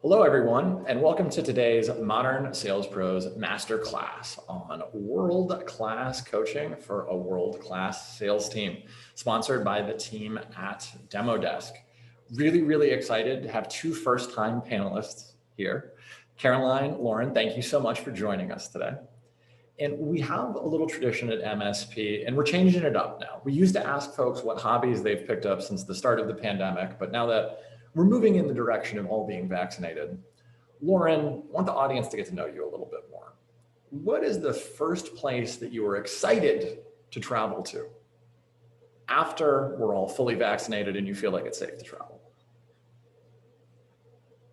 Hello, everyone, and welcome to today's Modern Sales Pros Masterclass on world-class coaching for a world-class sales team, sponsored by the team at Demodesk. Really excited to have two first-time panelists here. Caroline, Lauren, thank you so much for joining us today. And we have a little tradition at MSP, and we're changing it up now. We used to ask folks what hobbies they've picked up since the start of the pandemic, but now that we're moving in the direction of all being vaccinated, Lauren, I want the audience to get to know you a little bit more. What is the first place that you were excited to travel to after we're all fully vaccinated and you feel like it's safe to travel?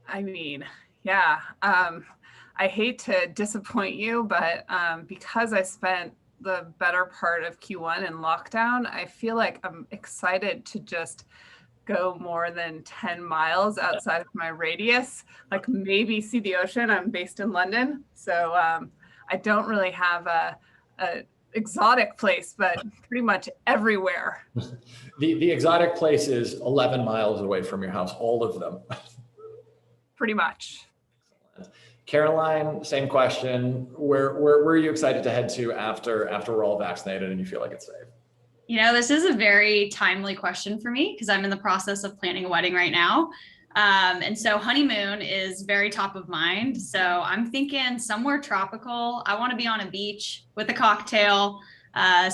I mean, yeah, I hate to disappoint you, but because I spent the better part of Q1 in lockdown, I feel like I'm excited to just go more than 10 miles outside of my radius, like maybe see the ocean. I'm based in London, so I don't really have a exotic place, but pretty much everywhere. The exotic place is 11 miles away from your house, all of them. Pretty much. Caroline, same question. Where are you excited to head to after we're all vaccinated and you feel like it's safe? You know, this is a very timely question for me because I'm in the process of planning a wedding right now. And so honeymoon is very top of mind. So I'm thinking somewhere tropical. I want to be on a beach with a cocktail.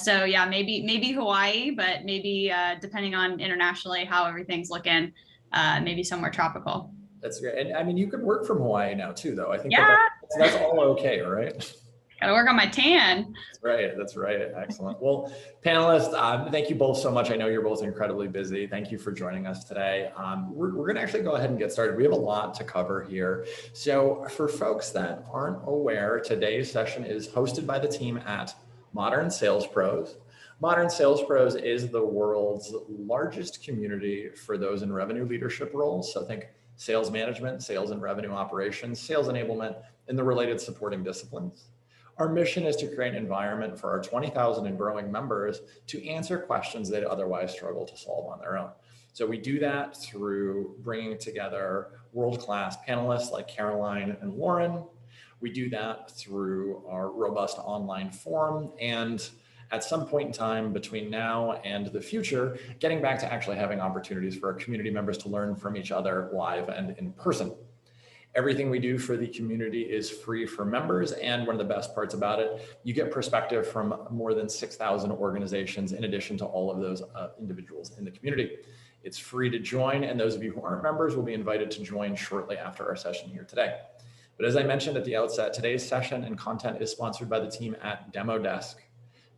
So yeah, maybe Hawaii, but maybe depending on internationally how everything's looking, maybe somewhere tropical. That's great. And I mean, you could work from Hawaii now too, though. I think yeah. that's all okay, right? Gotta work on my tan. That's right. Excellent. Well, panelists, thank you both so much. I know you're both incredibly busy. Thank you for joining us today. We're going to actually go ahead and get started. We have a lot to cover here. So for folks that aren't aware, today's session is hosted by the team at Modern Sales Pros. Modern Sales Pros is the world's largest community for those in revenue leadership roles. So think sales management, sales and revenue operations, sales enablement, and the related supporting disciplines. Our mission is to create an environment for our 20,000 and growing members to answer questions they'd otherwise struggle to solve on their own. So we do that through bringing together world-class panelists like Caroline and Lauren. We do that through our robust online forum, and at some point in time between now and the future, getting back to actually having opportunities for our community members to learn from each other live and in person. Everything we do for the community is free for members, and one of the best parts about it, you get perspective from more than 6,000 organizations in addition to all of those individuals in the community. It's free to join, and those of you who aren't members will be invited to join shortly after our session here today. But as I mentioned at the outset, today's session and content is sponsored by the team at Demodesk.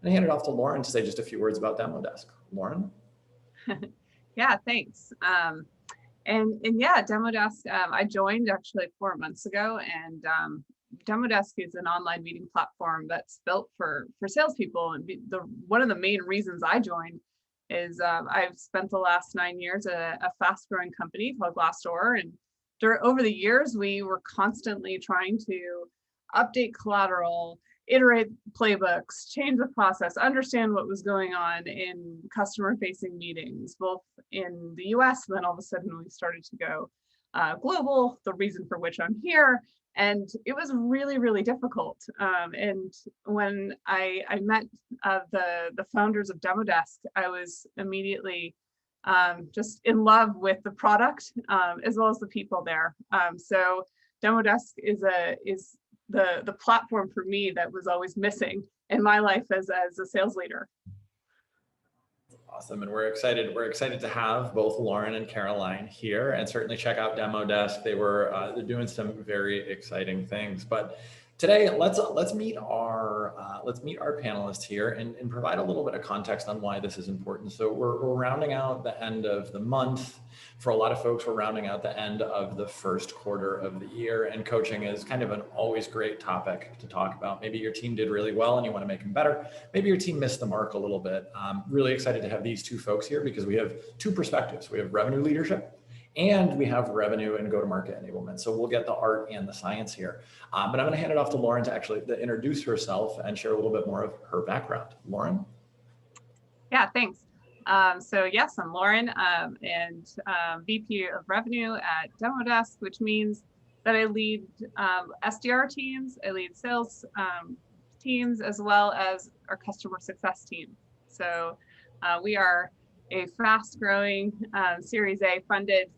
And I hand it off to Lauren to say just a few words about Demodesk. Lauren? Yeah, thanks. And yeah, Demodesk, I joined actually 4 months ago, and Demodesk is an online meeting platform that's built for salespeople. And one of the main reasons I joined is I've spent the last 9 years at a fast-growing company called Glassdoor, and over the years we were constantly trying to update collateral, iterate playbooks, change the process, understand what was going on in customer-facing meetings, both in the US, and then all of a sudden we started to go global, the reason for which I'm here. And it was really difficult. And when I met the founders of Demodesk, I was immediately just in love with the product, as well as the people there. So Demodesk is the platform for me that was always missing in my life as a sales leader. Awesome, and we're excited to have both Lauren and Caroline here, and certainly check out Demodesk. They're doing some very exciting things. But today, let's meet our panelists here and provide a little bit of context on why this is important. So we're rounding out the end of the month. For a lot of folks, we're rounding out the end of the first quarter of the year, and coaching is kind of an always great topic to talk about. Maybe your team did really well and you want to make them better. Maybe your team missed the mark a little bit. Really excited to have these two folks here because we have two perspectives. We have revenue leadership and we have revenue and go-to-market enablement. So we'll get the art and the science here. But I'm going to hand it off to Lauren to actually introduce herself and share a little bit more of her background. Lauren? Yeah, thanks. So yes, I'm Lauren, and VP of Revenue at Demodesk, which means that I lead SDR teams, I lead sales teams, as well as our customer success team. So we are a fast growing Series A funded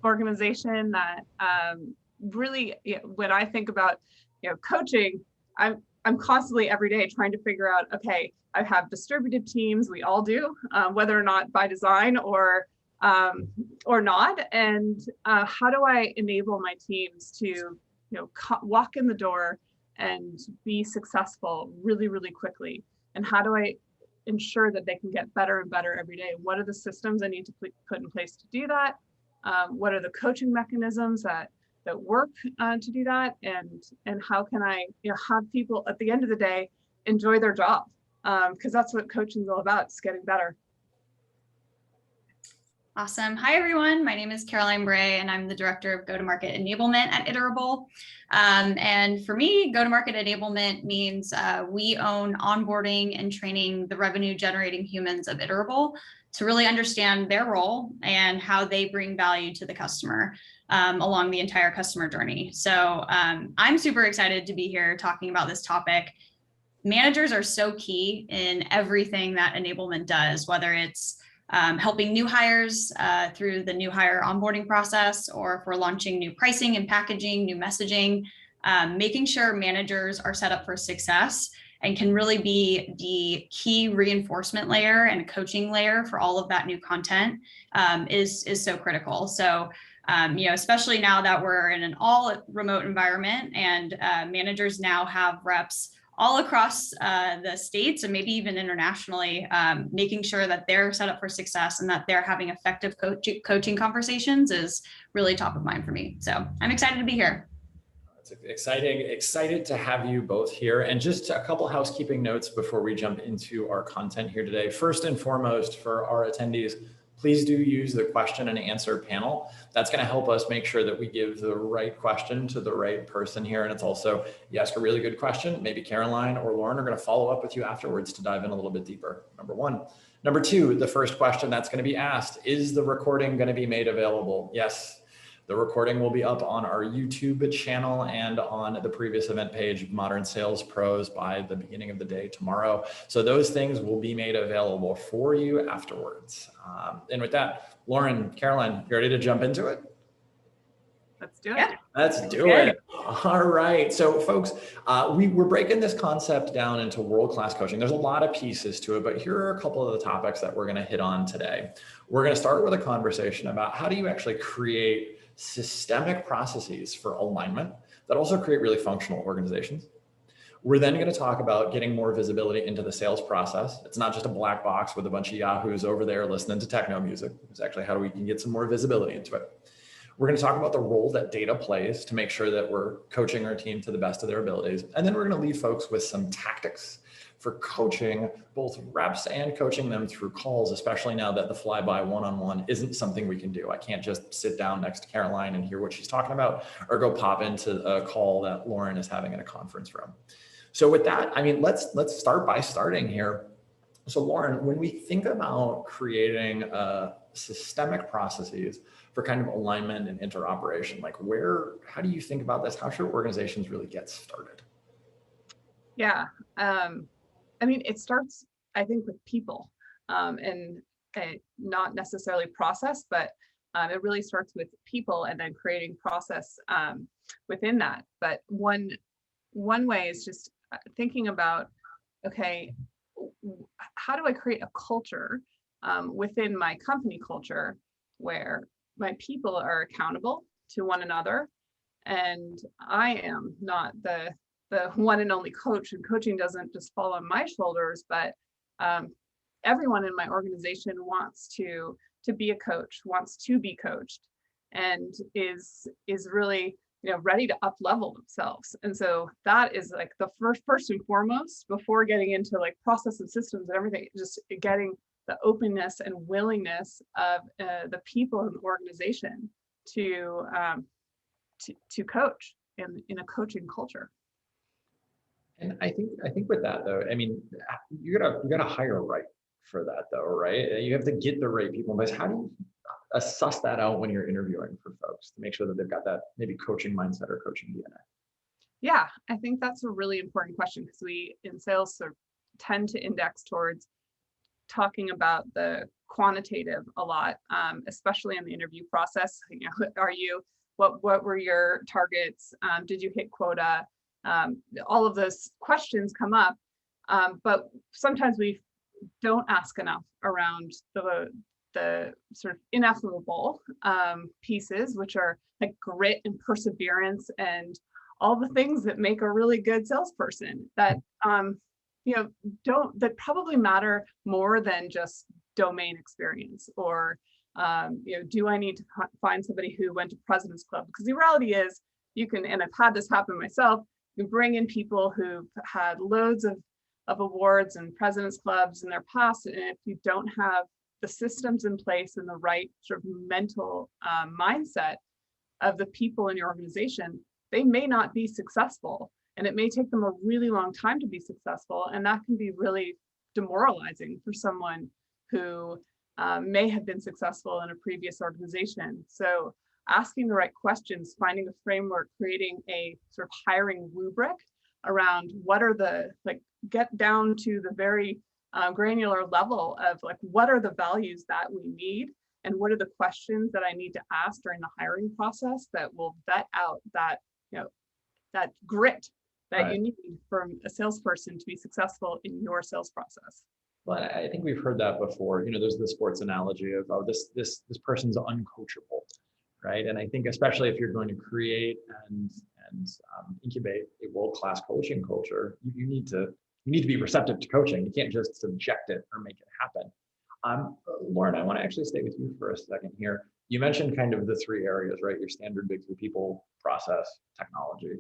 organization that really, when I think about coaching, I'm constantly every day trying to figure out, okay, I have distributed teams, we all do, whether or not by design or not, and how do I enable my teams to walk in the door and be successful really, really quickly, and how do I ensure that they can get better and better every day? What are the systems I need to put in place to do that? What are the coaching mechanisms that work to do that? And how can I have people at the end of the day enjoy their job? Because that's what coaching is all about, it's getting better. Awesome. Hi, everyone. My name is Caroline Bray, and I'm the Director of Go-to-Market Enablement at Iterable. And for me, go-to-market enablement means we own onboarding and training the revenue-generating humans of Iterable to really understand their role and how they bring value to the customer along the entire customer journey. So I'm super excited to be here talking about this topic. Managers are so key in everything that enablement does, whether it's helping new hires through the new hire onboarding process, or if we're launching new pricing and packaging, new messaging, making sure managers are set up for success and can really be the key reinforcement layer and coaching layer for all of that new content is so critical. So, especially now that we're in an all remote environment, and managers now have reps all across the states and maybe even internationally, making sure that they're set up for success and that they're having effective coaching conversations is really top of mind for me. So I'm excited to be here. It's excited to have you both here. And just a couple housekeeping notes before we jump into our content here today. First and foremost, for our attendees, please do use the question and answer panel. That's going to help us make sure that we give the right question to the right person here. And it's also, you ask a really good question, maybe Caroline or Lauren are going to follow up with you afterwards to dive in a little bit deeper. Number one. Number two, the first question that's going to be asked, is the recording going to be made available? Yes. The recording will be up on our YouTube channel and on the previous event page, Modern Sales Pros, by the beginning of the day tomorrow. So those things will be made available for you afterwards. And with that, Lauren, Caroline, you ready to jump into it? Let's do it. Yeah. Let's do it. All right. So folks, we're breaking this concept down into world-class coaching. There's a lot of pieces to it, but here are a couple of the topics that we're going to hit on today. We're going to start with a conversation about how do you actually create systemic processes for alignment that also create really functional organizations. We're then going to talk about getting more visibility into the sales process. It's not just a black box with a bunch of yahoos over there listening to techno music. It's actually how we can get some more visibility into it. We're going to talk about the role that data plays to make sure that we're coaching our team to the best of their abilities. And then we're going to leave folks with some tactics for coaching both reps and coaching them through calls, especially now that the flyby one-on-one isn't something we can do. I can't just sit down next to Caroline and hear what she's talking about, or go pop into a call that Lauren is having in a conference room. So with that, I mean, let's start by starting here. So Lauren, when we think about creating systemic processes for kind of alignment and interoperation, like how do you think about this? How should organizations really get started? Yeah. I mean, it starts, I think, with people, and not necessarily process, but it really starts with people and then creating process within that. But one way is just thinking about, okay, how do I create a culture within my company culture where my people are accountable to one another, and I am not the one and only coach, and coaching doesn't just fall on my shoulders, but everyone in my organization wants to be a coach, wants to be coached, and is really ready to up level themselves. And so that is like the first and foremost, before getting into like process and systems and everything, just getting the openness and willingness of the people in the organization to coach in a coaching culture. And I think with that though, I mean, you gotta hire right for that though, right? You have to get the right people in place. suss that out when you're interviewing for folks to make sure that they've got that maybe coaching mindset or coaching DNA? Yeah, I think that's a really important question, because we in sales sort of tend to index towards talking about the quantitative a lot, especially in the interview process. You know, what were your targets? Did you hit quota? All of those questions come up, but sometimes we don't ask enough around the sort of ineffable pieces, which are like grit and perseverance and all the things that make a really good salesperson that that probably matter more than just domain experience, or do I need to find somebody who went to President's Club? Because the reality is, you can, and I've had this happen myself, you bring in people who've had loads of awards and President's Clubs in their past, and if you don't have the systems in place and the right sort of mental mindset of the people in your organization, they may not be successful, and it may take them a really long time to be successful, and that can be really demoralizing for someone who may have been successful in a previous organization. So asking the right questions, finding a framework, creating a sort of hiring rubric around what are the, get down to the very granular level of what are the values that we need, and what are the questions that I need to ask during the hiring process that will vet out that, that grit that you need from a salesperson to be successful in your sales process. Well, I think we've heard that before. There's the sports analogy of, oh, this person's uncoachable, right? And I think especially if you're going to create and incubate a world-class coaching culture, you need to be receptive to coaching. You can't just subject it or make it happen. Lauren, I want to actually stay with you for a second here. You mentioned kind of the three areas, right? Your standard big three: people, process, technology.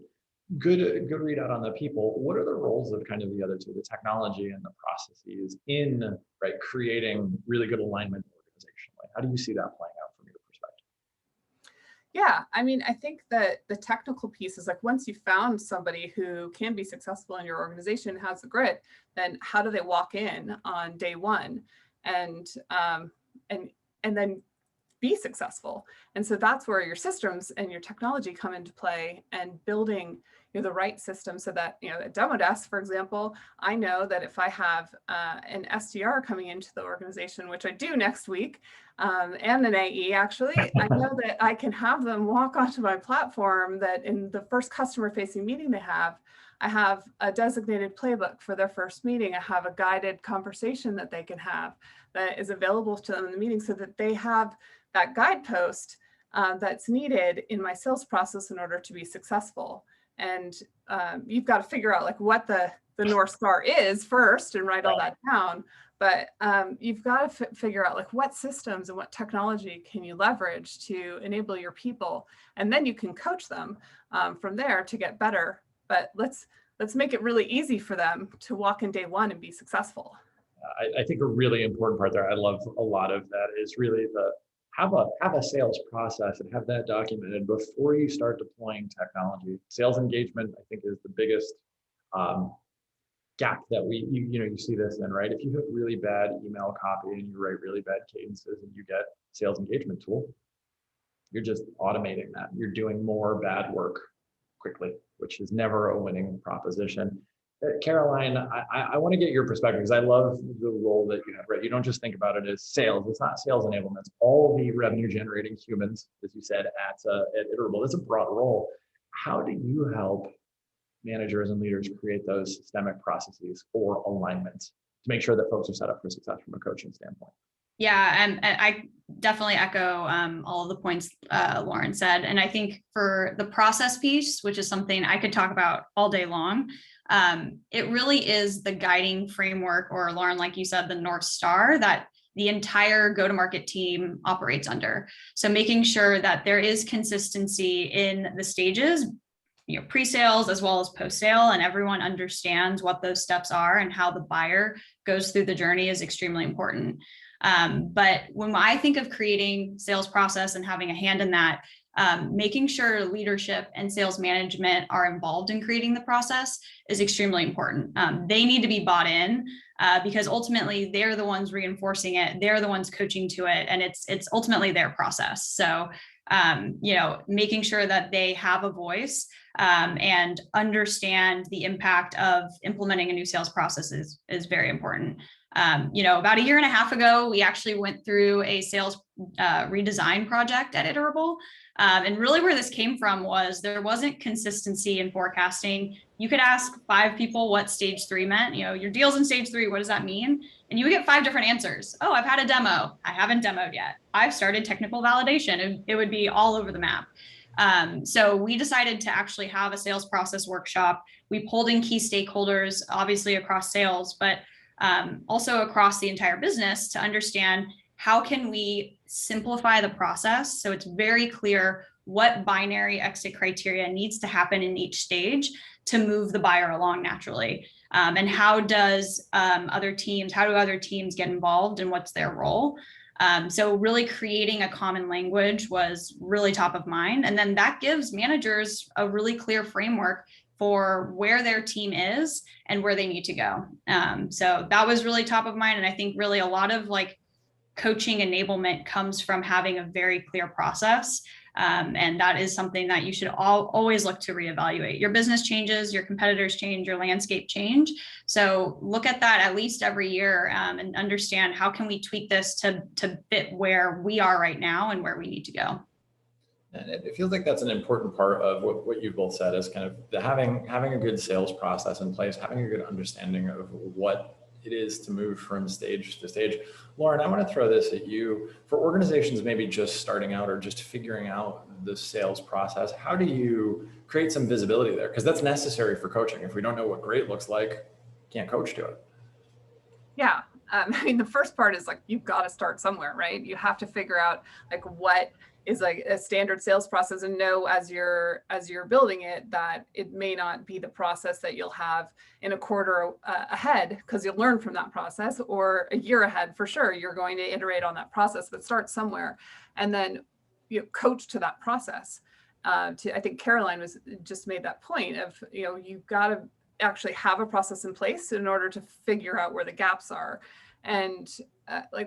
Good readout on the people. What are the roles of kind of the other two, the technology and the processes, in creating really good alignment organizationally? How do you see that playing out from your perspective? Yeah, I mean, I think that the technical piece is once you found somebody who can be successful in your organization, has the grit, then how do they walk in on day one and then be successful? And so that's where your systems and your technology come into play, and building the right system so that, at Demodesk, for example, I know that if I have an SDR coming into the organization, which I do next week, and an AE actually, I know that I can have them walk onto my platform, that in the first customer facing meeting they have, I have a designated playbook for their first meeting. I have a guided conversation that they can have that is available to them in the meeting, so that they have that guidepost that's needed in my sales process in order to be successful. And you've got to figure out what the North Star is first and write all that down. But you've got to figure out what systems and what technology can you leverage to enable your people, and then you can coach them from there to get better. But let's make it really easy for them to walk in day one and be successful. I think a really important part there, I love a lot of that, is really have a sales process and have that documented before you start deploying technology. Sales engagement, I think, is the biggest gap that you see this in, right? If you have really bad email copy and you write really bad cadences and you get sales engagement tool, you're just automating that. You're doing more bad work quickly, which is never a winning proposition. Caroline, I want to get your perspective, because I love the role that you have, right? You don't just think about it as sales. It's not sales enablement. It's all the revenue generating humans, as you said, at Iterable. It's a broad role. How do you help managers and leaders create those systemic processes for alignment to make sure that folks are set up for success from a coaching standpoint? Yeah, and I definitely echo all of the points Lauren said. And I think for the process piece, which is something I could talk about all day long, it really is the guiding framework, or Lauren, like you said, the North Star that the entire go-to-market team operates under. So making sure that there is consistency in the stages, pre-sales as well as post-sale, and everyone understands what those steps are and how the buyer goes through the journey is extremely important. But when I think of creating sales process and having a hand in that, making sure leadership and sales management are involved in creating the process is extremely important. They need to be bought in because ultimately they're the ones reinforcing it. They're the ones coaching to it, and it's ultimately their process. So, making sure that they have a voice and understand the impact of implementing a new sales process is very important. About a year and a half ago, we actually went through a sales redesign project at Iterable. And really where this came from was there wasn't consistency in forecasting. You could ask 5 people what stage 3 meant. Your deal's in stage 3, what does that mean? And you would get 5 different answers. Oh, I've had a demo. I haven't demoed yet. I've started technical validation. And it would be all over the map. So we decided to actually have a sales process workshop. We pulled in key stakeholders, obviously across sales, but also across the entire business to understand how can we simplify the process so it's very clear what binary exit criteria needs to happen in each stage to move the buyer along naturally. And how do other teams get involved and what's their role? So really creating a common language was really top of mind. And then that gives managers a really clear framework for where their team is and where they need to go. So that was really top of mind. And I think really a lot of coaching enablement comes from having a very clear process. And that is something that you should always look to reevaluate. Your business changes, your competitors change, your landscape change. So look at that at least every year and understand how can we tweak this to fit where we are right now and where we need to go. And it feels like that's an important part of what you both said is kind of having a good sales process in place, having a good understanding of what it is to move from stage to stage. Lauren, I want to throw this at you. For organizations maybe just starting out or just figuring out the sales process, how do you create some visibility there? Because that's necessary for coaching. If we don't know what great looks like, can't coach to it. Yeah. The first part is you've got to start somewhere, right? You have to figure out what is a standard sales process and know as you're building it that it may not be the process that you'll have in a quarter ahead because you'll learn from that process, or a year ahead for sure. You're going to iterate on that process, but start somewhere and then coach to that process. I think Caroline just made that point of, you've got to actually have a process in place in order to figure out where the gaps are. And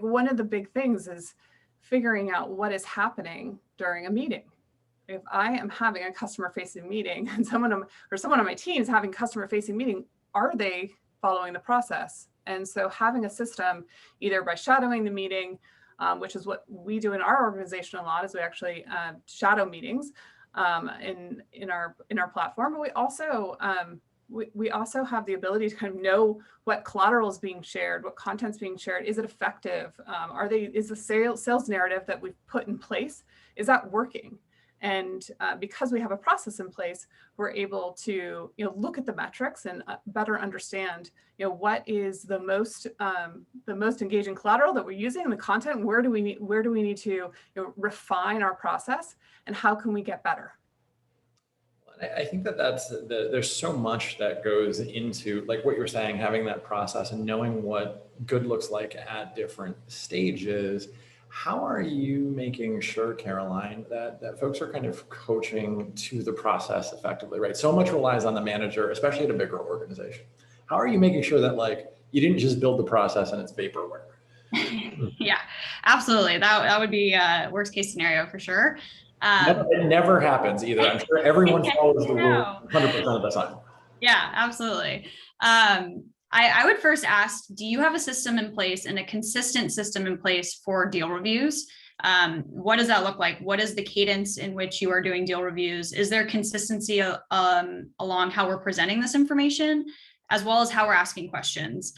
one of the big things is figuring out what is happening during a meeting. If I am having a customer facing meeting and someone on my team is having customer facing meeting, are they following the process? And so having a system either by shadowing the meeting, which is what we do in our organization a lot, is we actually shadow meetings in our platform, but we also have the ability to kind of know what collateral is being shared, what content's being shared. Is it effective? Is the sales narrative that we've put in place, is that working? And because we have a process in place, we're able to look at the metrics and better understand what is the most engaging collateral that we're using in the content. Where do we need to refine our process, and how can we get better? I think there's so much that goes into what you were saying, having that process and knowing what good looks like at different stages. How are you making sure, Caroline, that folks are kind of coaching to the process effectively, right? So much relies on the manager, especially at a bigger organization. How are you making sure that you didn't just build the process and it's vaporware? Yeah, absolutely. That would be a worst case scenario for sure. It never happens either. I'm sure everyone follows the rule 100% of the time. Yeah, absolutely. I would first ask, do you have a system in place and a consistent system in place for deal reviews? What does that look like? What is the cadence in which you are doing deal reviews? Is there consistency along how we're presenting this information, as well as how we're asking questions?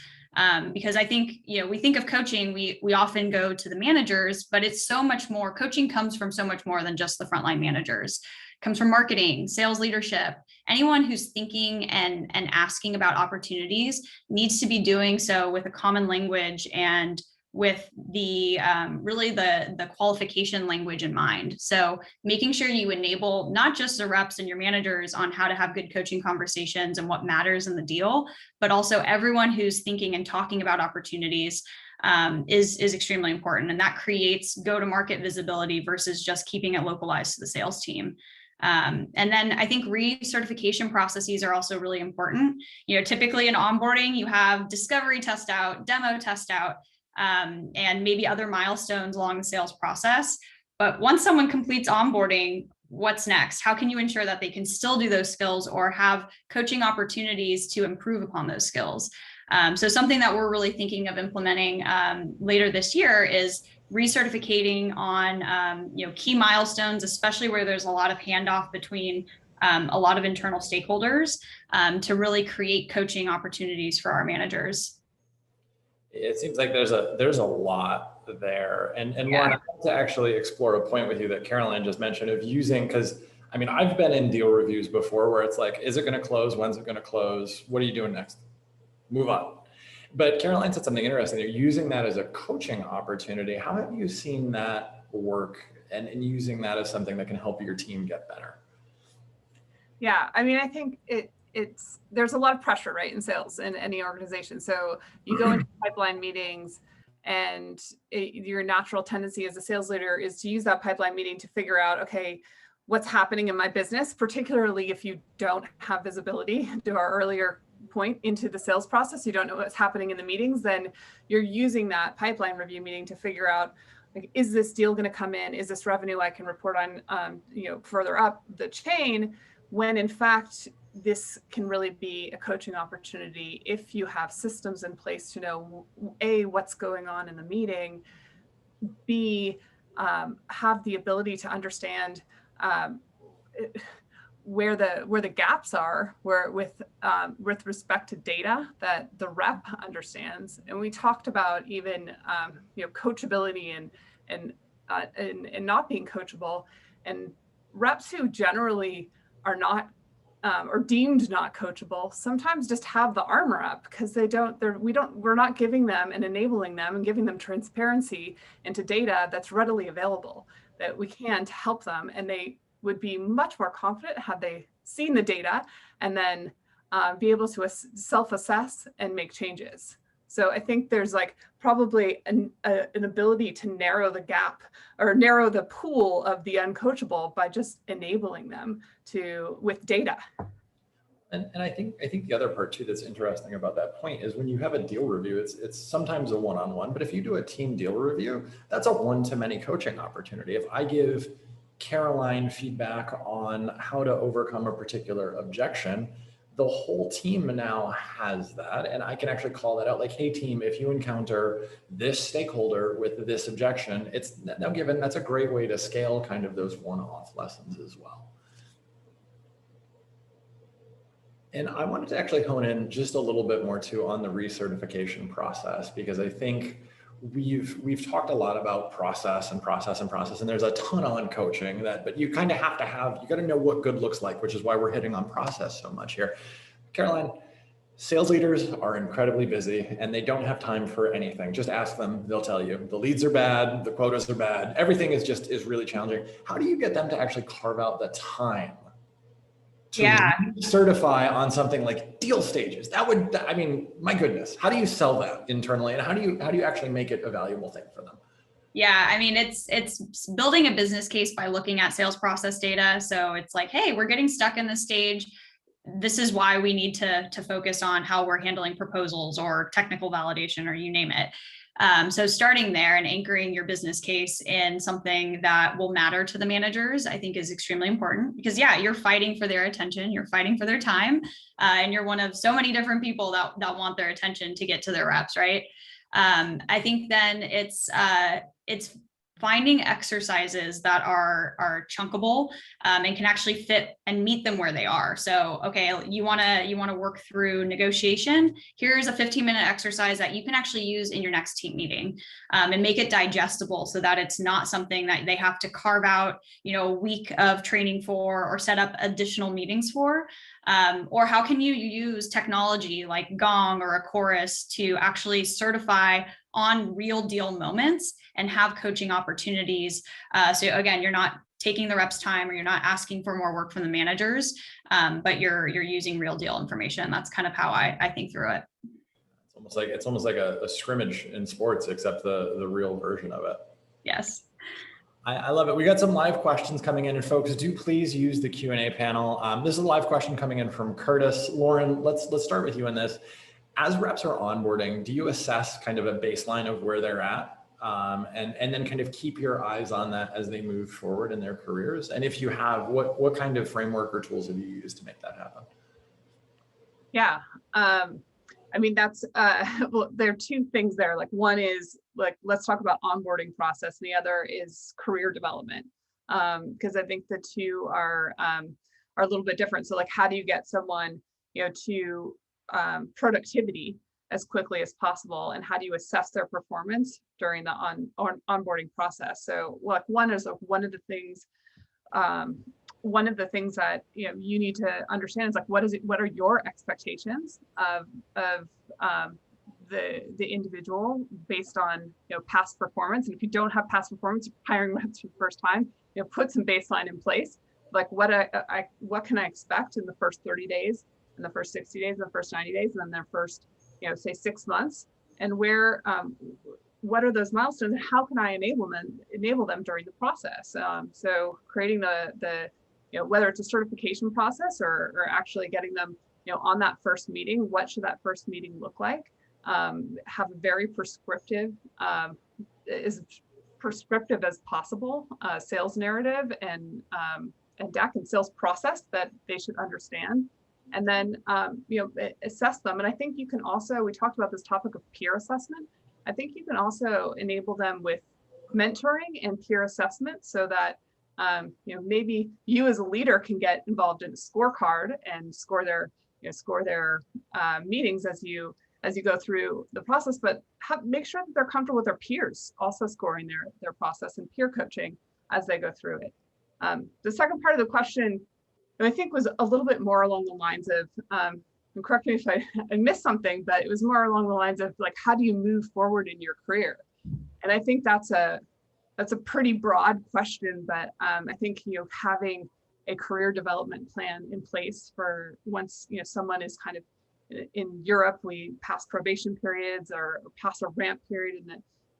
Because I think, we think of coaching, we often go to the managers, but it's so much more. Coaching comes from so much more than just the frontline managers. It comes from marketing, sales leadership. Anyone who's thinking and asking about opportunities needs to be doing so with a common language and with the really the qualification language in mind. So making sure you enable not just the reps and your managers on how to have good coaching conversations and what matters in the deal, but also everyone who's thinking and talking about opportunities. is extremely important. And that creates go-to-market visibility versus just keeping it localized to the sales team. And then I think recertification processes are also really important. Typically in onboarding, you have discovery test out, demo test out, and maybe other milestones along the sales process. But once someone completes onboarding, what's next? How can you ensure that they can still do those skills or have coaching opportunities to improve upon those skills? So something that we're really thinking of implementing later this year is recertificating on key milestones, especially where there's a lot of handoff between a lot of internal stakeholders, to really create coaching opportunities for our managers. It seems like there's a lot there. And Lauren, I want to actually explore a point with you that Caroline just mentioned of using, because I mean, I've been in deal reviews before where it's like, is it going to close? When's it going to close? What are you doing next? Move on. But Caroline said something interesting. You're using that as a coaching opportunity. How have you seen that work and using that as something that can help your team get better? Yeah, I mean, I think there's a lot of pressure, right, in sales in any organization. So you go into pipeline meetings, and your natural tendency as a sales leader is to use that pipeline meeting to figure out, okay, what's happening in my business, particularly if you don't have visibility to our earlier point into the sales process, you don't know what's happening in the meetings, then you're using that pipeline review meeting to figure out, like, is this deal going to come in? Is this revenue I can report on, further up the chain? When in fact, this can really be a coaching opportunity if you have systems in place to know, A, what's going on in the meeting, B, have the ability to understand where the gaps are, with respect to data that the rep understands. And we talked about even coachability and not being coachable, and reps who generally are not or deemed not coachable sometimes just have the armor up because we're not giving them and enabling them and giving them transparency into data that's readily available that we can to help them, and they would be much more confident had they seen the data and then be able to self-assess and make changes. So I think there's probably an ability to narrow the gap or narrow the pool of the uncoachable by just enabling them with data. And I think the other part too that's interesting about that point is when you have a deal review, it's sometimes a one-on-one, but if you do a team deal review, that's a one-to-many coaching opportunity. If I give Caroline feedback on how to overcome a particular objection, the whole team now has that. And I can actually call that out like, hey team, if you encounter this stakeholder with this objection, it's now given, that's a great way to scale kind of those one-off lessons as well. And I wanted to actually hone in just a little bit more too on the recertification process, because I think we've talked a lot about process, and there's a ton on coaching but you kind of have to you got to know what good looks like, which is why we're hitting on process so much here. Caroline, sales leaders are incredibly busy and they don't have time for anything. Just ask them, they'll tell you the leads are bad, the quotas are bad, everything is really challenging. How do you get them to actually carve out the time to certify on something like deal stages? I mean, my goodness, how do you sell that internally, and how do you actually make it a valuable thing for them? Yeah, I mean, it's building a business case by looking at sales process data. So it's like, hey, we're getting stuck in this stage. This is why we need to focus on how we're handling proposals or technical validation, or you name it. So starting there and anchoring your business case in something that will matter to the managers, I think is extremely important, because you're fighting for their attention, you're fighting for their time, and you're one of so many different people that want their attention to get to their reps, right? I think then it's finding exercises that are chunkable and can actually fit and meet them where they are. So, okay, you want to work through negotiation. Here's a 15-minute exercise that you can actually use in your next team meeting, and make it digestible so that it's not something that they have to carve out, a week of training for or set up additional meetings for. Or how can you use technology like Gong or a Chorus to actually certify on real deal moments and have coaching opportunities. So again, you're not taking the reps' time, or you're not asking for more work from the managers, but you're using real deal information. That's kind of how I think through it. That's It's almost like a scrimmage in sports, except the real version of it. Yes. I love it. We got some live questions coming in, and folks, do please use the Q&A panel. This is a live question coming in from Curtis. Lauren, let's start with you on this. As reps are onboarding, do you assess kind of a baseline of where they're at, and then kind of keep your eyes on that as they move forward in their careers? And if you have, what kind of framework or tools have you used to make that happen? Yeah. I mean, that's, well, there are two things there. Like one is like, let's talk about onboarding process. And the other is career development. Because I think the two are a little bit different. So like, how do you get someone, to productivity as quickly as possible? And how do you assess their performance during the onboarding process? So like one is one of the things that you need to understand is like, what are your expectations of the individual based on past performance? And if you don't have past performance, hiring reps for the first time, put some baseline in place. Like what can I expect in the first 30 days, in the first 60 days, in the first 90 days, and then their first say 6 months, and what are those milestones, and how can I enable them during the process? So creating the whether it's a certification process or actually getting them on that first meeting, what should that first meeting look like? Have a very prescriptive, as prescriptive as possible, sales narrative and deck and sales process that they should understand, and then assess them. And I think you can also, we talked about this topic of peer assessment. I think you can also enable them with mentoring and peer assessment so that maybe you as a leader can get involved in a scorecard and score their meetings as you go through the process, but make sure that they're comfortable with their peers also scoring their process and peer coaching as they go through it. The second part of the question, I think, was a little bit more along the lines of, and correct me if I missed something, but it was more along the lines of like, how do you move forward in your career? And I think that's a pretty broad question, but I think having a career development plan in place for once someone is kind of in Europe, we pass probation periods or pass a ramp period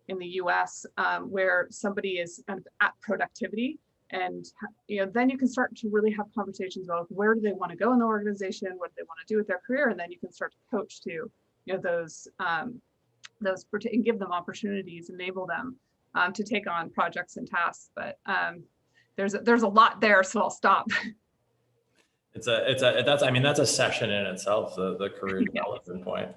in the US, where somebody is kind of at productivity, and then you can start to really have conversations about where do they want to go in the organization, what do they want to do with their career, and then you can start to coach to those and give them opportunities, enable them to take on projects and tasks. But there's a lot there, so I'll stop. That's a session in itself, the career development point.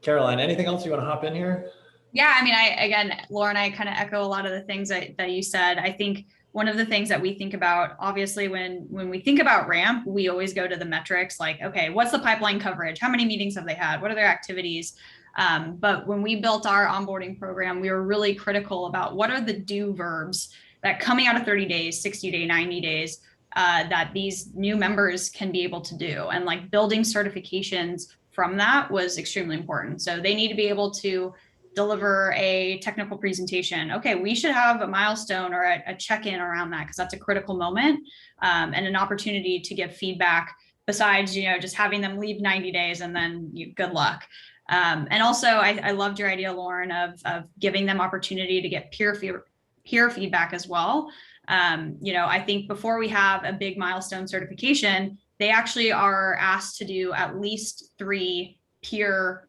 Caroline, anything else you want to hop in here? Yeah, I mean, Lauren, I kind of echo a lot of the things that you said. I think one of the things that we think about, obviously, when we think about ramp, we always go to the metrics like, okay, what's the pipeline coverage? How many meetings have they had? What are their activities? But when we built our onboarding program, we were really critical about what are the do verbs that coming out of 30 days, 60 days, 90 days, that these new members can be able to do. And like building certifications from that was extremely important. So they need to be able to deliver a technical presentation. Okay, we should have a milestone or a check-in around that, because that's a critical moment, and an opportunity to give feedback besides, just having them leave 90 days and then good luck. And also, I loved your idea, Lauren, of giving them opportunity to get peer feedback as well. I think before we have a big milestone certification, they actually are asked to do at least 3 peer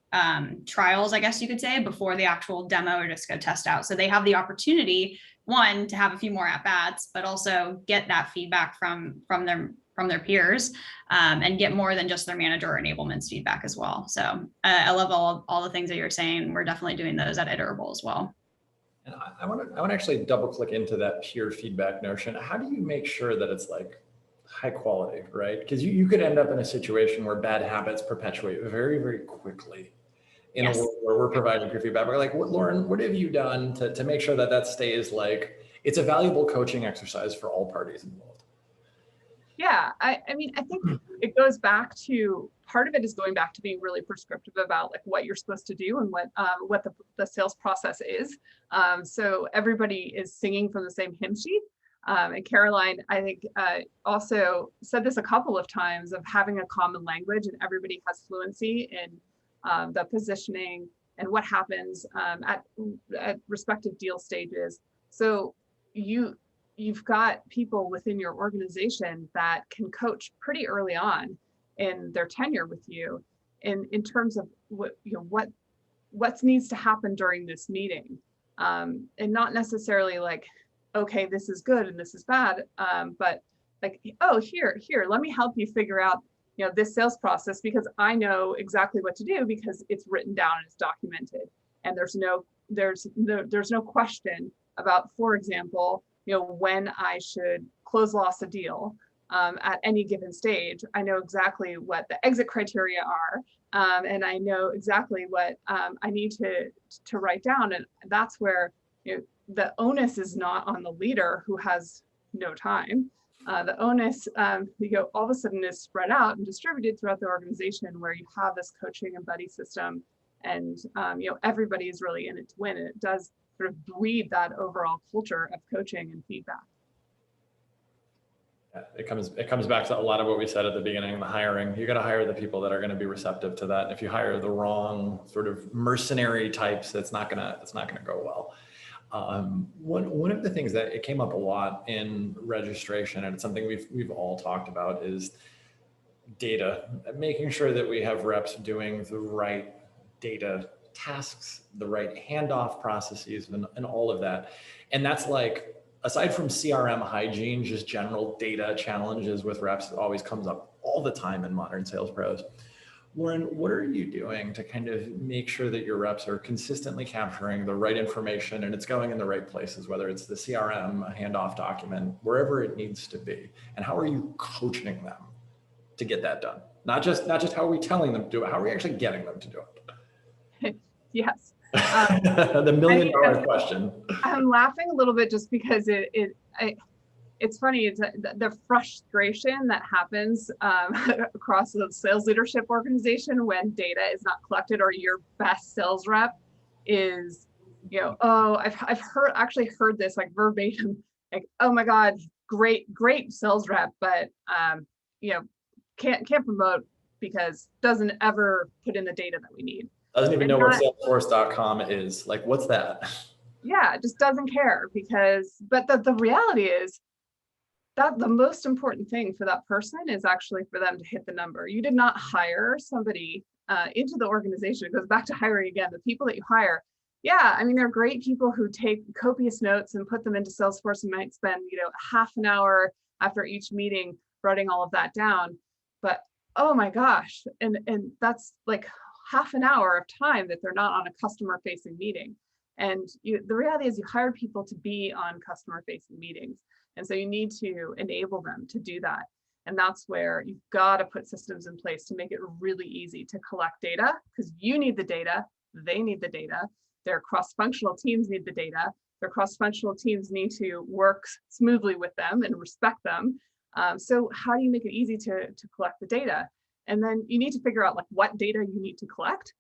trials, I guess you could say, before the actual demo or just go test out. So they have the opportunity, one, to have a few more at-bats, but also get that feedback from their peers, and get more than just their manager or enablement's feedback as well. So I love all the things that you're saying. We're definitely doing those at Iterable as well. And I want to actually double click into that peer feedback notion. How do you make sure that it's like high quality, right? Because you could end up in a situation where bad habits perpetuate very, very quickly in a world where we're providing peer feedback. We're like, Lauren, what have you done to make sure that stays like, it's a valuable coaching exercise for all parties involved? Yeah, I mean, I think it goes back to, part of it is going back to being really prescriptive about like what you're supposed to do and what the sales process is. So everybody is singing from the same hymn sheet. And Caroline, I think, also said this a couple of times of having a common language and everybody has fluency in the positioning and what happens at respective deal stages. So you've got people within your organization that can coach pretty early on in their tenure with you in terms of what needs to happen during this meeting, and not necessarily like, okay, this is good and this is bad, but like, oh, here, let me help you figure out this sales process, because I know exactly what to do because it's written down and it's documented, and there's no question about, for example, when I should close loss a deal at any given stage. I know exactly what the exit criteria are, and I know exactly what I need to write down, and that's where the onus is not on the leader who has no time. The onus, all of a sudden is spread out and distributed throughout the organization, where you have this coaching and buddy system, and everybody is really in it to win, and it does sort of breed that overall culture of coaching and feedback. Yeah, it comes back to a lot of what we said at the beginning, the hiring. You got to hire the people that are going to be receptive to that. And if you hire the wrong sort of mercenary types, it's not gonna go well. One of the things that it came up a lot in registration, and it's something we've all talked about, is data, making sure that we have reps doing the right data tasks, the right handoff processes, and all of that. And that's like, aside from CRM hygiene, just general data challenges with reps, it always comes up all the time in modern sales pros. Lauren, what are you doing to kind of make sure that your reps are consistently capturing the right information and it's going in the right places, whether it's the CRM, a handoff document, wherever it needs to be? And how are you coaching them to get that done? Not just how are we telling them to do it, how are we actually getting them to do it? Yes. The million-dollar question. I'm laughing a little bit just because it's funny. It's the frustration that happens across the sales leadership organization when data is not collected, or your best sales rep is, oh, I've actually heard this like verbatim, like, oh my God, great sales rep, but can't promote because doesn't ever put in the data that we need. Doesn't even know what Salesforce.com is. Like, what's that? Yeah, just doesn't care, but the reality is that the most important thing for that person is actually for them to hit the number. You did not hire somebody into the organization. It goes back to hiring again. The people that you hire, yeah, I mean, they're great people who take copious notes and put them into Salesforce and might spend, half an hour after each meeting writing all of that down. But oh my gosh, and that's like half an hour of time that they're not on a customer-facing meeting. And the reality is you hire people to be on customer-facing meetings. And so you need to enable them to do that. And that's where you've got to put systems in place to make it really easy to collect data, because you need the data, they need the data, their cross-functional teams need the data, their cross-functional teams need to work smoothly with them and respect them. So how do you make it easy to collect the data? And then you need to figure out like what data you need to collect.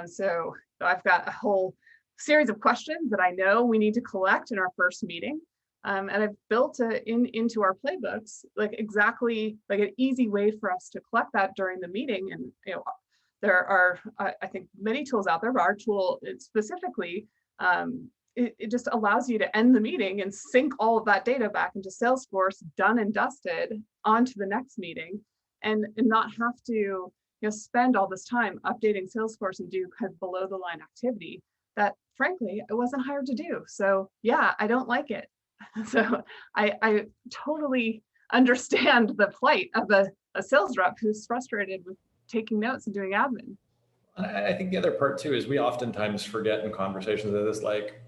So I've got a whole series of questions that I know we need to collect in our first meeting. And I've built into our playbooks, like exactly like an easy way for us to collect that during the meeting. And there are, I think, many tools out there, but our tool specifically, it just allows you to end the meeting and sync all of that data back into Salesforce, done and dusted, onto the next meeting, and not have to spend all this time updating Salesforce and do kind of below the line activity that, frankly, I wasn't hired to do. So yeah, I don't like it. So I totally understand the plight of a sales rep who's frustrated with taking notes and doing admin. I think the other part too is we oftentimes forget in conversations of this, like,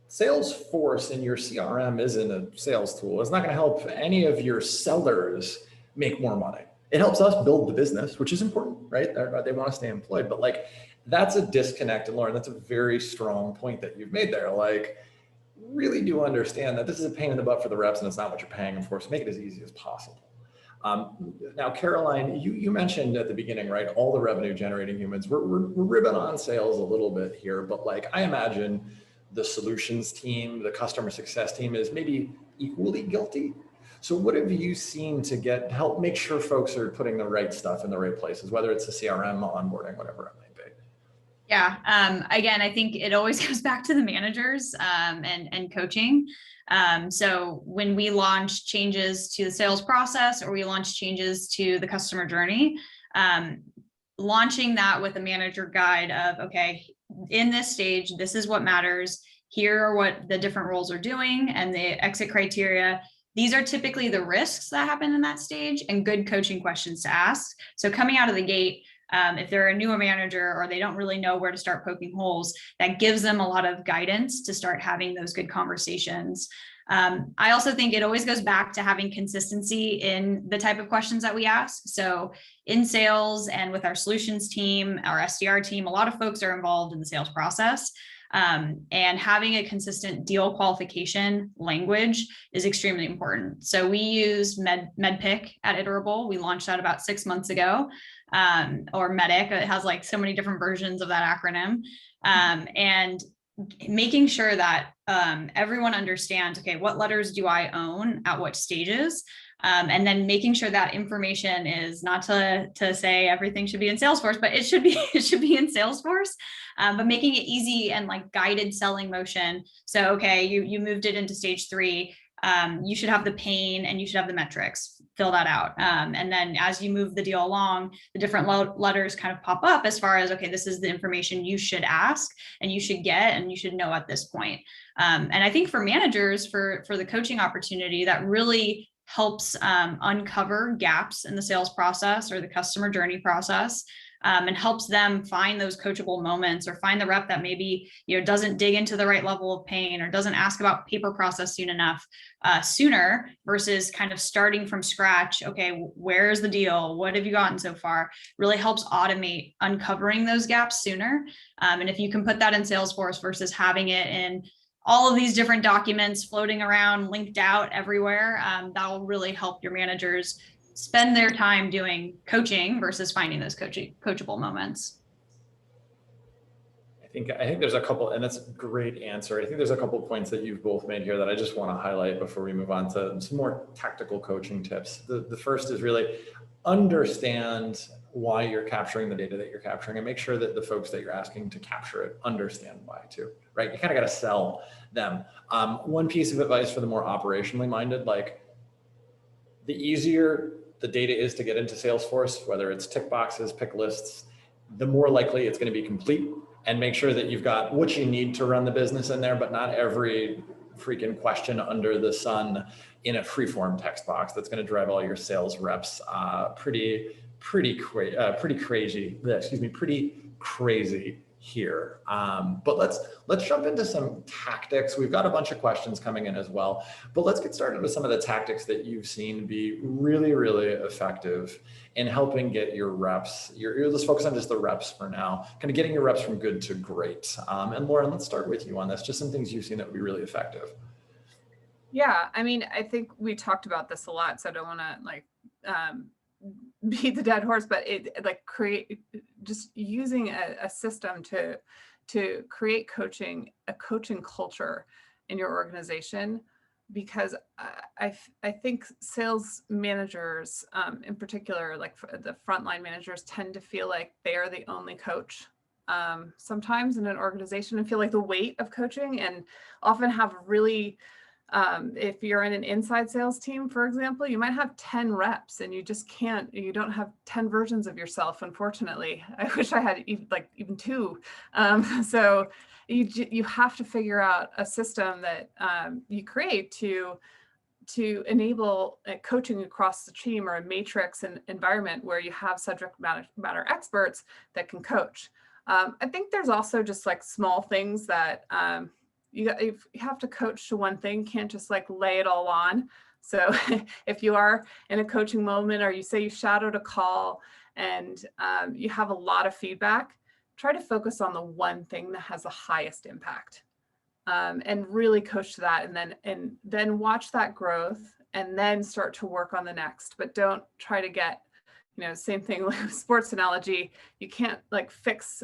Salesforce in your CRM isn't a sales tool. It's not going to help any of your sellers make more money. It helps us build the business, which is important, right? They want to stay employed, but like, that's a disconnect. And Lauren, that's a very strong point that you've made there. Like, really do understand that this is a pain in the butt for the reps and it's not what you're paying them for. So make it as easy as possible. Now, Caroline, you mentioned at the beginning, right? All the revenue generating humans, we're ribbing on sales a little bit here, but like, I imagine the solutions team, the customer success team is maybe equally guilty. So what have you seen to help make sure folks are putting the right stuff in the right places, whether it's a CRM, onboarding, whatever it might be? Yeah. Again, I think it always goes back to the managers and coaching. So when we launch changes to the sales process or we launch changes to the customer journey, launching that with a manager guide of, okay, in this stage, this is what matters. Here are what the different roles are doing and the exit criteria. These are typically the risks that happen in that stage and good coaching questions to ask. So coming out of the gate, if they're a newer manager or they don't really know where to start poking holes, that gives them a lot of guidance to start having those good conversations. I also think it always goes back to having consistency in the type of questions that we ask. So in sales and with our solutions team, our SDR team, a lot of folks are involved in the sales process. And having a consistent deal qualification language is extremely important. So we use MedPIC at Iterable. We launched that about 6 months ago, or MEDIC. It has like so many different versions of that acronym. And making sure that everyone understands, okay, what letters do I own at what stages? And then making sure that information is not to say everything should be in Salesforce, but it should be in Salesforce, but making it easy and like guided selling motion. So, okay, you moved it into stage 3. You should have the pain and you should have the metrics, fill that out. And then as you move the deal along, the different letters kind of pop up as far as, okay, this is the information you should ask and you should get and you should know at this point. And I think for managers, for the coaching opportunity, that really helps uncover gaps in the sales process or the customer journey process. And helps them find those coachable moments or find the rep that maybe doesn't dig into the right level of pain or doesn't ask about paper process sooner versus kind of starting from scratch. Okay, where's the deal? What have you gotten so far? Really helps automate uncovering those gaps sooner. And if you can put that in Salesforce versus having it in all of these different documents floating around, linked out everywhere, that will really help your managers spend their time doing coaching versus finding those coachable moments. I think there's a couple, and that's a great answer. I think there's a couple of points that you've both made here that I just want to highlight before we move on to some more tactical coaching tips. The first is really understand why you're capturing the data that you're capturing and make sure that the folks that you're asking to capture it understand why too, right? You kind of got to sell them. One piece of advice for the more operationally minded, like the easier the data is to get into Salesforce, whether it's tick boxes, pick lists, the more likely it's going to be complete, and make sure that you've got what you need to run the business in there, but not every freaking question under the sun in a freeform text box that's going to drive all your sales reps pretty crazy here. But let's jump into some tactics. We've got a bunch of questions coming in as well, but let's get started with some of the tactics that you've seen be really, really effective in helping get your reps. Let's focus on just the reps for now, kind of getting your reps from good to great. And Lauren, let's start with you on this. Just some things you've seen that would be really effective. Yeah, I mean, I think we talked about this a lot, so I don't want to beat the dead horse, but just using a system to create a coaching culture in your organization, because I think sales managers in particular, like the frontline managers, tend to feel like they are the only coach sometimes in an organization and feel like the weight of coaching, and often have really if you're in an inside sales team, for example, you might have 10 reps and you don't have 10 versions of yourself. Unfortunately, I wish I had even 2. So you have to figure out a system that you create to enable coaching across the team, or a matrix and environment where you have subject matter experts that can coach. I think there's also just like small things that you have to coach to one thing, can't just like lay it all on. So if you are in a coaching moment, or you say you shadowed a call and you have a lot of feedback, try to focus on the one thing that has the highest impact, and really coach to that, and then watch that growth and then start to work on the next. But don't try to get, same thing with sports analogy. You can't fix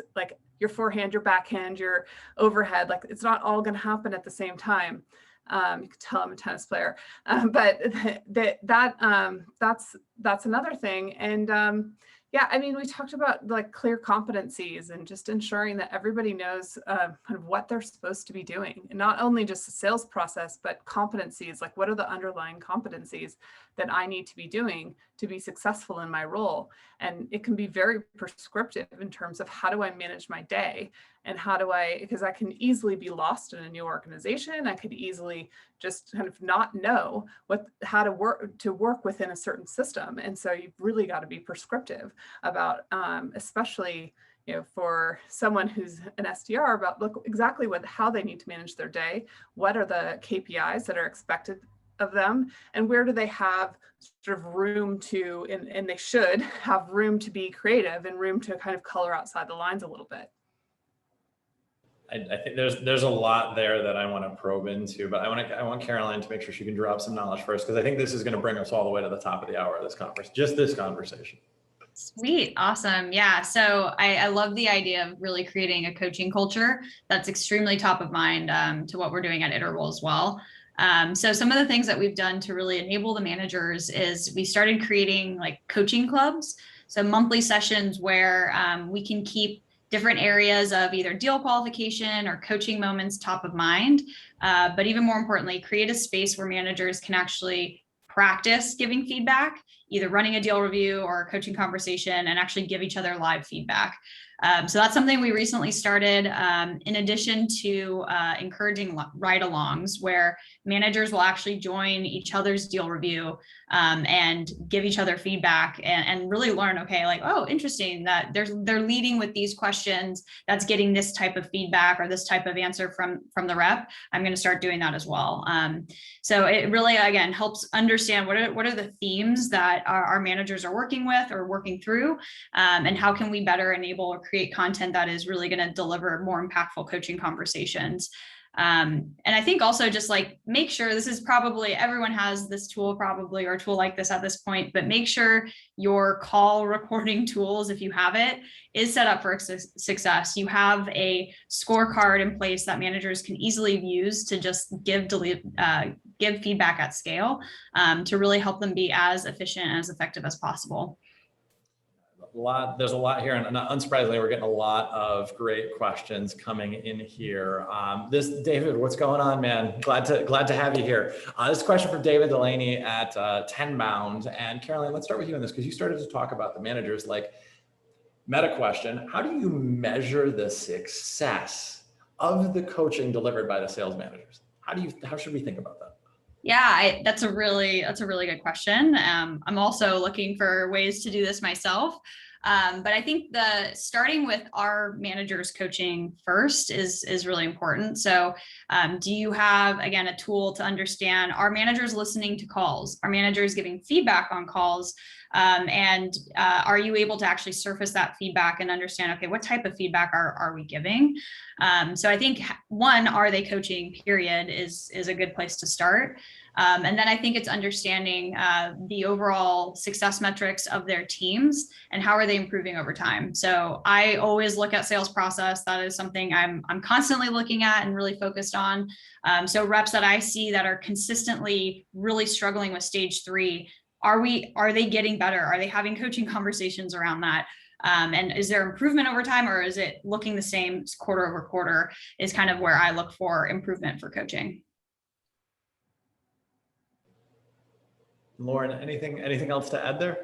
your forehand, your backhand, your overhead. It's not all going to happen at the same time. You can tell I'm a tennis player, but that's another thing. And yeah, I mean, we talked about like clear competencies and just ensuring that everybody knows kind of what they're supposed to be doing, and not only just the sales process, but competencies, like what are the underlying competencies that I need to be doing to be successful in my role. And it can be very prescriptive in terms of how do I manage my day, and how do I, because I can easily be lost in a new organization. I could easily just kind of not know how to work within a certain system. And so you've really got to be prescriptive about, especially, you know, for someone who's an SDR, about look exactly how they need to manage their day. What are the KPIs that are expected of them, and where do they have sort of room to, and they should have room to be creative and room to kind of color outside the lines a little bit. I think there's a lot there that I want to probe into, but I want Caroline to make sure she can drop some knowledge first, because I think this is going to bring us all the way to the top of the hour of this conference, just this conversation. Sweet. Awesome. Yeah. So I love the idea of really creating a coaching culture that's extremely top of mind to what we're doing at Iterable as well. So some of the things that we've done to really enable the managers is we started creating like coaching clubs. So monthly sessions where we can keep different areas of either deal qualification or coaching moments top of mind. But even more importantly, create a space where managers can actually practice giving feedback, either running a deal review or a coaching conversation, and actually give each other live feedback. So that's something we recently started, in addition to encouraging ride-alongs, where managers will actually join each other's deal review and give each other feedback and really learn, okay, like, oh, interesting that they're leading with these questions, that's getting this type of feedback or this type of answer from the rep. I'm going to start doing that as well. So it really, again, helps understand what are the themes that our managers are working with or working through, and how can we better enable or create content that is really going to deliver more impactful coaching conversations. And I think also just like make sure, this is probably, everyone has this tool probably, or a tool like this at this point, but make sure your call recording tools, if you have it, is set up for success. You have a scorecard in place that managers can easily use to just give feedback at scale, to really help them be as efficient and as effective as possible. There's a lot here, and unsurprisingly, we're getting a lot of great questions coming in here. David, what's going on, man? Glad to have you here. This is a question from David Delaney at Tenbound, and Caroline, let's start with you on this, because you started to talk about the managers. Like, meta question: how do you measure the success of the coaching delivered by the sales managers? How should we think about that? Yeah, that's a really good question. I'm also looking for ways to do this myself. But I think starting with our managers coaching first is really important. So do you have, again, a tool to understand, are managers listening to calls? Are managers giving feedback on calls? And are you able to actually surface that feedback and understand, okay, what type of feedback are we giving? So I think one, are they coaching, period, is a good place to start. And then I think it's understanding the overall success metrics of their teams and how are they improving over time. So I always look at sales process. That is something I'm constantly looking at and really focused on. So reps that I see that are consistently really struggling with stage 3, are they getting better? Are they having coaching conversations around that? And is there improvement over time, or is it looking the same quarter over quarter, is kind of where I look for improvement for coaching. Lauren, anything else to add there?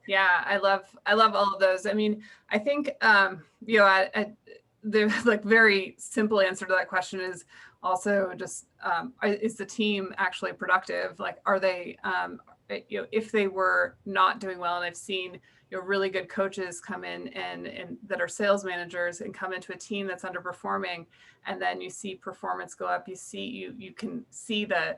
Yeah, I love all of those. I mean, I think, the like very simple answer to that question is also just, is the team actually productive? Like, are they, if they were not doing well, and I've seen, really good coaches come in and that are sales managers and come into a team that's underperforming, and then you see performance go up. You can see the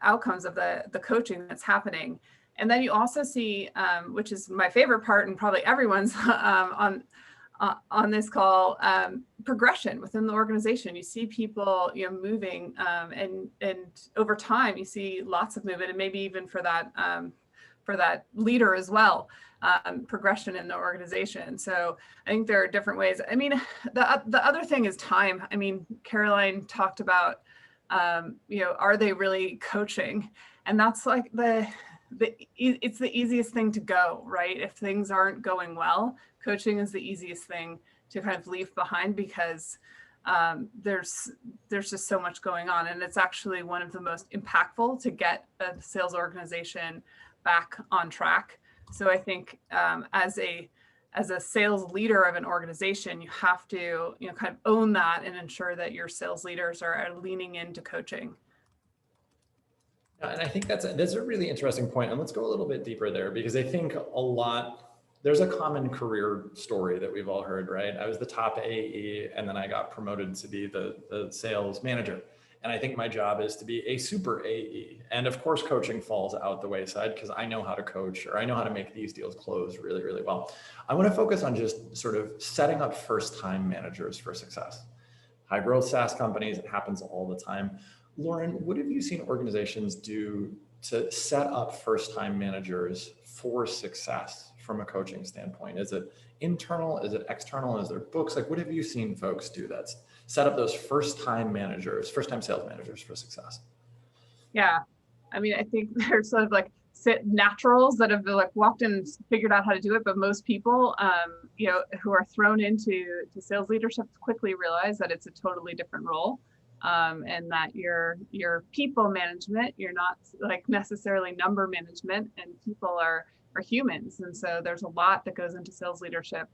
outcomes of the coaching that's happening. And then you also see, which is my favorite part, and probably everyone's on this call, progression within the organization. You see people, moving, and over time you see lots of movement, and maybe even for that leader as well, progression in the organization. So I think there are different ways. I mean, the other thing is time. I mean, Caroline talked about are they really coaching? And that's like it's the easiest thing to go, right? If things aren't going well, coaching is the easiest thing to kind of leave behind, because there's just so much going on, and it's actually one of the most impactful to get a sales organization back on track. So I think as a sales leader of an organization, you have to kind of own that and ensure that your sales leaders are leaning into coaching. And I think that's a really interesting point. And let's go a little bit deeper there, because I think there's a common career story that we've all heard, right? I was the top AE, and then I got promoted to be the sales manager. And I think my job is to be a super AE. And of course, coaching falls out the wayside because I know how to coach, or I know how to make these deals close really, really well. I want to focus on just sort of setting up first-time managers for success. High growth SaaS companies, it happens all the time. Lauren, what have you seen organizations do to set up first-time managers for success from a coaching standpoint? Is it internal? Is it external? Is there books? Like, what have you seen folks do that's set up those first-time sales managers for success? Yeah, I mean, I think there's sort of like naturals that have like walked in and figured out how to do it, but most people, who are thrown into sales leadership quickly realize that it's a totally different role. And that your people management, you're not like necessarily number management, and people are humans. And so there's a lot that goes into sales leadership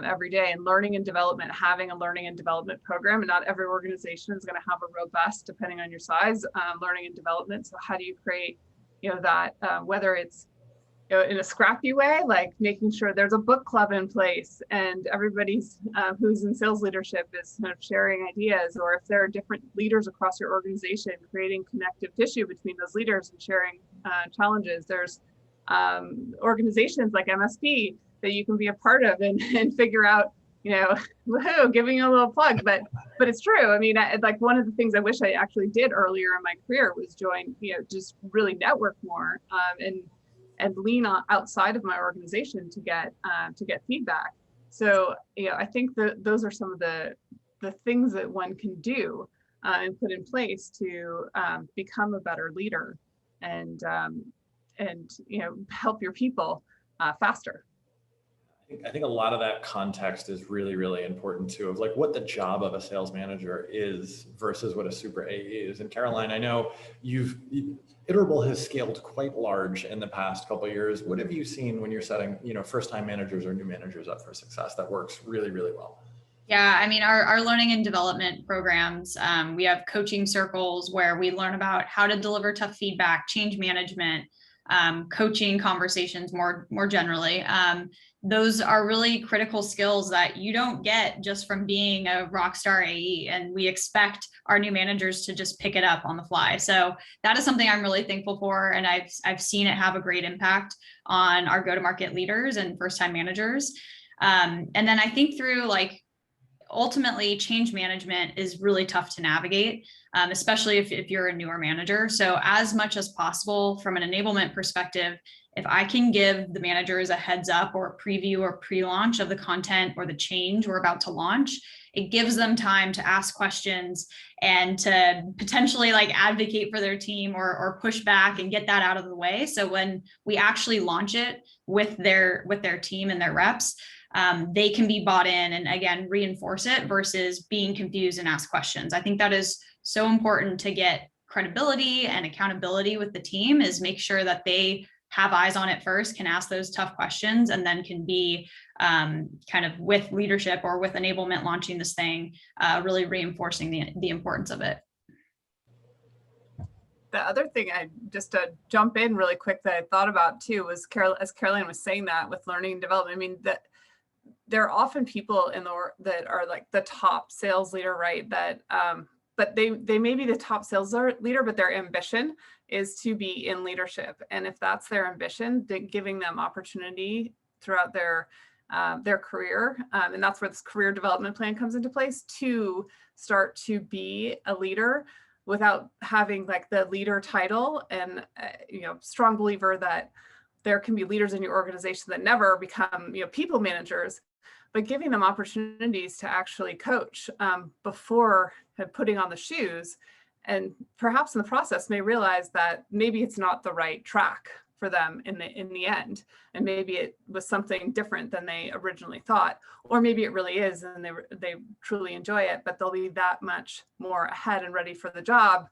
every day, and learning and development, having a learning and development program. And not every organization is going to have a robust, depending on your size, learning and development. So how do you create, that, whether it's in a scrappy way, like making sure there's a book club in place and everybody's who's in sales leadership is kind of sharing ideas, or if there are different leaders across your organization, creating connective tissue between those leaders and sharing challenges. There's organizations like MSP that you can be a part of and figure out, woohoo, giving you a little plug, but it's true. I mean, like one of the things I wish I actually did earlier in my career was join, just really network more and lean on outside of my organization to get feedback. So, I think that those are some of the things that one can do and put in place to become a better leader and help your people faster. I think a lot of that context is really, really important too, of like what the job of a sales manager is versus what a super AE is. And Caroline, I know Iterable has scaled quite large in the past couple of years. What have you seen when you're setting, first-time managers or new managers up for success that works really, really well? Yeah, I mean, our learning and development programs, we have coaching circles where we learn about how to deliver tough feedback, change management, coaching conversations more generally. Those are really critical skills that you don't get just from being a rock star AE, and we expect our new managers to just pick it up on the fly. So that is something I'm really thankful for, and I've seen it have a great impact on our go-to-market leaders and first-time managers. And then I think through ultimately change management is really tough to navigate, especially if you're a newer manager. So as much as possible from an enablement perspective, if I can give the managers a heads up or a preview or pre-launch of the content or the change we're about to launch, it gives them time to ask questions and to potentially advocate for their team or push back and get that out of the way. So when we actually launch it with their team and their reps, they can be bought in and again, reinforce it versus being confused and ask questions. I think that is so important to get credibility and accountability with the team, is make sure that they have eyes on it first, can ask those tough questions, and then can be kind of with leadership or with enablement launching this thing, really reinforcing the importance of it. The other thing, just to jump in really quick, that I thought about too was as Caroline was saying that with learning and development, I mean, that there are often people that are like the top sales leader, right? That but they may be the top sales leader, but their ambition is to be in leadership. And if that's their ambition, giving them opportunity throughout their career, and that's where this career development plan comes into place, to start to be a leader without having the leader title. And strong believer that there can be leaders in your organization that never become people managers, but giving them opportunities to actually coach before putting on the shoes, perhaps in the process may realize that maybe it's not the right track for them in the end, and maybe it was something different than they originally thought, or maybe it really is and they truly enjoy it, but they'll be that much more ahead and ready for the job,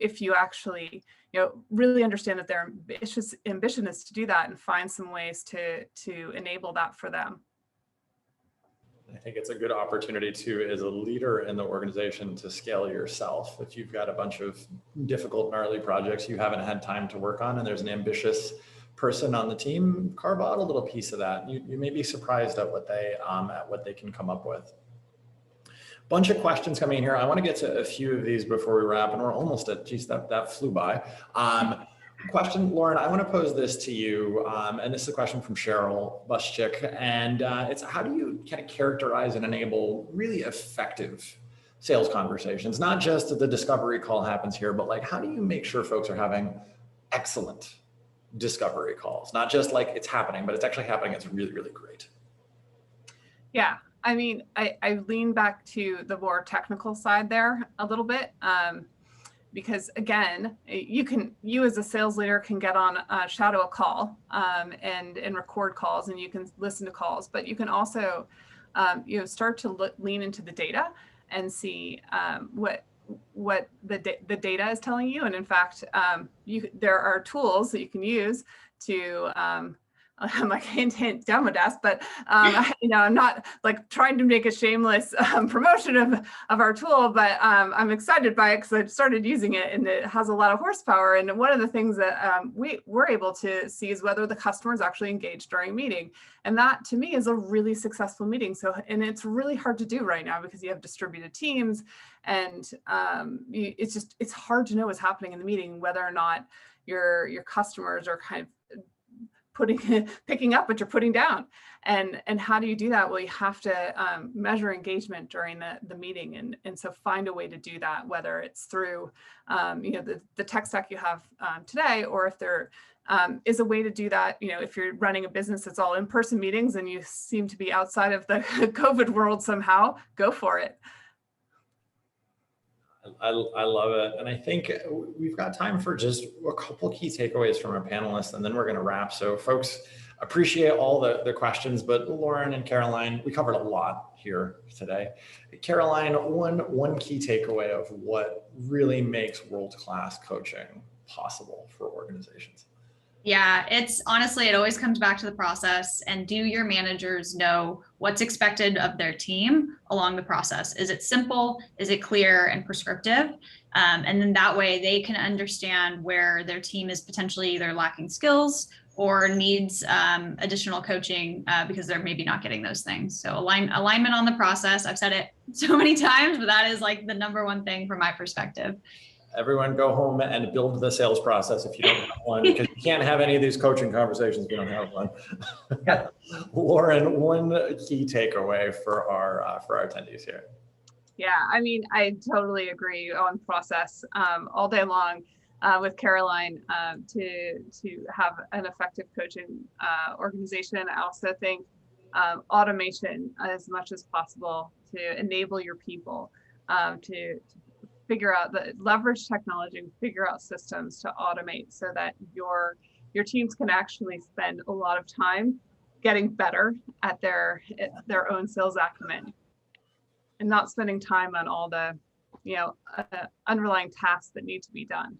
if you actually really understand that their ambition is to do that and find some ways to enable that for them. I think it's a good opportunity too, as a leader in the organization, to scale yourself. If you've got a bunch of difficult, gnarly projects you haven't had time to work on, and there's an ambitious person on the team, carve out a little piece of that. You may be surprised at what they can come up with. Bunch of questions coming in here. I want to get to a few of these before we wrap, and we're almost at, geez, that flew by. Question, Lauren, I want to pose this to you, and this is a question from Cheryl Buschik, and it's how do you kind of characterize and enable really effective sales conversations? Not just that the discovery call happens here, but like, how do you make sure folks are having excellent discovery calls? Not just like it's happening, but it's actually happening. It's really, really great. Yeah. I mean, I lean back to the more technical side there a little bit. Because again, you as a sales leader can get on shadow a call and record calls, and you can listen to calls, but you can also start to lean into the data and see what the data is telling you. And in fact, there are tools that you can use to I'm like, hint, Demodesk, but I'm not like trying to make a shameless promotion of our tool, but I'm excited by it because I started using it and it has a lot of horsepower. And one of the things that we're able to see is whether the customer is actually engaged during a meeting. And that to me is a really successful meeting. And it's really hard to do right now because you have distributed teams, and it's hard to know what's happening in the meeting, whether or not your customers are kind of picking up what you're putting down. And how do you do that? Well, you have to measure engagement during the meeting. And so find a way to do that, whether it's through the tech stack you have today, or if there is a way to do that, if you're running a business that's all in-person meetings and you seem to be outside of the COVID world somehow, go for it. I love it. And I think we've got time for just a couple key takeaways from our panelists, and then we're going to wrap. So folks, appreciate all the questions, but Lauren and Caroline, we covered a lot here today. Caroline, one key takeaway of what really makes world-class coaching possible for organizations. Yeah, it's honestly, it always comes back to the process. And do your managers know what's expected of their team along the process? Is it simple? Is it clear and prescriptive? And then that way they can understand where their team is potentially either lacking skills or needs additional coaching because they're maybe not getting those things. So alignment on the process. I've said it so many times, but that is like the number one thing from my perspective. Everyone go home and build the sales process if you don't have one, because you can't have any of these coaching conversations if you don't have one. Lauren, one key takeaway for our attendees here. Yeah, I mean, I totally agree on process all day long with Caroline to have an effective coaching organization. I also think automation as much as possible to enable your people to figure out leverage technology and figure out systems to automate so that your teams can actually spend a lot of time getting better at their own sales acumen and not spending time on all the underlying tasks that need to be done.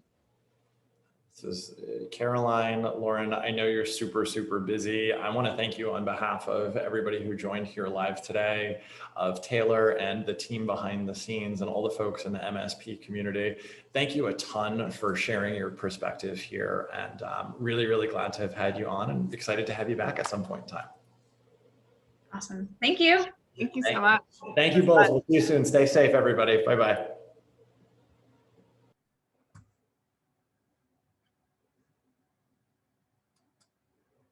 This is Caroline, Lauren, I know you're super, super busy. I want to thank you on behalf of everybody who joined here live today, of Taylor and the team behind the scenes and all the folks in the MSP community. Thank you a ton for sharing your perspective here, and really, really glad to have had you on and excited to have you back at some point in time. Awesome. Thank you. Thank you so much. Thank you both. We'll see you soon. Stay safe, everybody. Bye-bye.